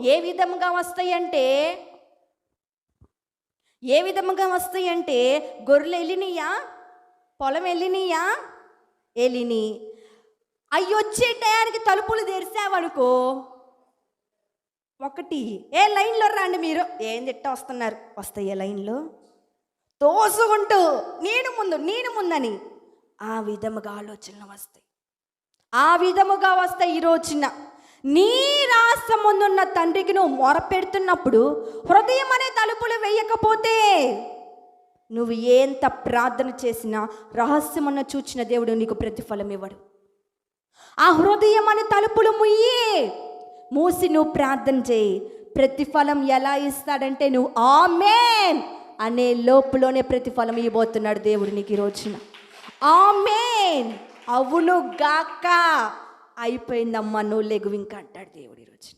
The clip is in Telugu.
ఏ విధముగా వస్తాయంటే గొర్రెలు వెళ్ళినయా, పొలం వెళ్ళినయా, వెళ్ళిని అవి వచ్చే టయానికి తలుపులు తెరిసావనుకో, ఒకటి ఏ లైన్లో రండి మీరు, ఏం తిట్ట వస్తున్నారు, వస్తాయి లైన్లో తోసుకుంటూ నేను ముందని ఆ విధముగా ఆలోచనలు వస్తాయి. ఆ విధముగా వస్తాయి. ఈ రోజున నీ రాష్ట్రం ముందున్న తండ్రికి నువ్వు మొరపెడుతున్నప్పుడు హృదయం అనే తలుపులు వేయకపోతే నువ్వు ఎంత ప్రార్థన చేసినా రహస్యమన్న చూచిన దేవుడు నీకు ప్రతిఫలం ఇవ్వడు. ఆ హృదయం అనే తలుపులు మూసి నువ్వు ప్రార్థన చేయి. ప్రతిఫలం ఎలా ఇస్తాడంటే నువ్వు ఆమేన్ అనే లోపులోనే ప్రతిఫలం ఇవ్వబోతున్నాడు దేవుడు నీకు ఈ రోజున. ఆమేన్, అవును గాక, అయిపోయిందమ్మా, నువ్వు లెగు ఇంకా అంటాడు దేవుడు ఈ రోజున.